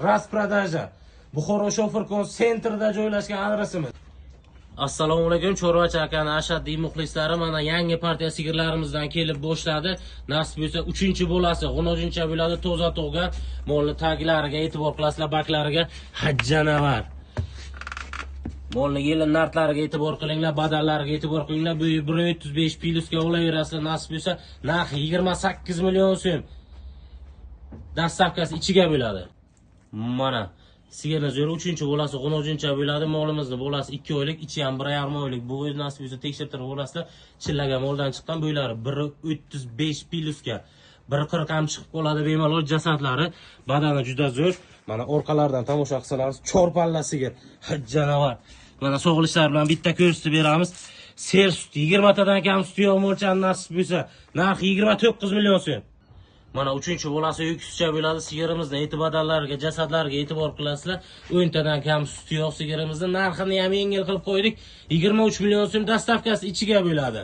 Rasprodaja. Buxoro Shoferkon sentrida joylashgan adresimiz. Assalomu alaykum, Chorvachi akani ashaddiy muxlislari, mana yangi partiya sigirlarimizdan kelib boshladi. Nasib bo'lsa 3-bo'lasi, g'unojincha bo'ladi, toza tug'gan, molni taglariga e'tibor qilasizlar, baklariga hajjanavar. Molni yelin narxlariga e'tibor qilinglar, badallariga e'tibor qilinglar. Bu 135 plyusga olaverasizlar, nasib bo'lsa, narxi 28 million so'm. Dastavkasi ichiga bo'ladi. Mana sigirni zo'ri 3-bo'lasi, g'unojincha bo'ladi. Molimizni bo'lasi 2 oylik, ichi ham 1,5 oylik. Bu o'z nasib bo'lsa tekshirtirib olasizlar. Chillagan moldan chiqqan bo'ylari 135 plyusga 140 ham chiqib qoladi bemalol. Jasadlari, badani juda zo'r. Mana orqalardan tomosha qilsangiz, cho'rpalla sigir, hajjanavar. Mana sog'lishlar bilan bitta ko'rsatib beramiz. Ser suti 20 tadan kam suti yo'q mo'lchan nasib bo'lsa, narxi 29 million so'm. Mana 3-bo'lasi yo'kischa bo'ladi. Sigirimizni e'tibordorlariga, jasadlariga e'tibor qilasizlar. 10 tadan kam suti yo'q sigirimizni. Narxini ham yengil qilib qo'ydik. 23 million so'm dastavkasi ichiga bo'ladi.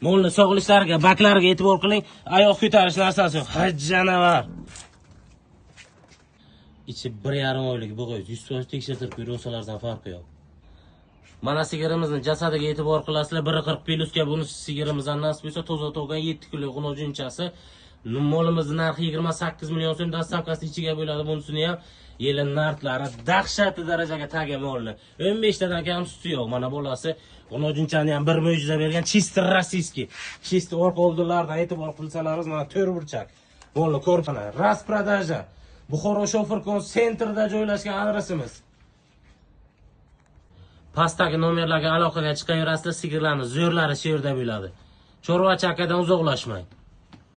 Molni sog'lishlariga, baklariga e'tibor qiling. Oyoq ko'tarish narsasi yo'q. Hajjanavar. Ichi 1,5 oylik bo'g'oz, 100% tekshirtirib ko'rsalardan farqi yo'q. Mana sigirimizni jasadiga e'tibor qilasizlar. 140 plyusga buni sigirimizdan nasib bo'lsa toza tug'gan 7 kilo g'unojinchasi. Molimizni narxi 28 million so'm, dastavkasi ichiga bo'ladi. Bunisini ham yelin narxlari dahshatli darajaga tagga molni. 15 tadan kam suti yo'q. Mana bolasi g'unojinchani ham bir mo'jiza bergan, chisti rossiyskiy. Chisti orqa oldinlardan e'tibor qilsalaringiz, mana 4 burchak. Molni ko'rpana, Rasprodaja. Buxoro Shoferkon sentrida joylashgan adresimiz. Pastdagi nomerlarga aloqaga chiqaverasizlar, sigirlarning zo'rlari shu yerda bo'ladi. Chorvachi akadan uzoqlashmang.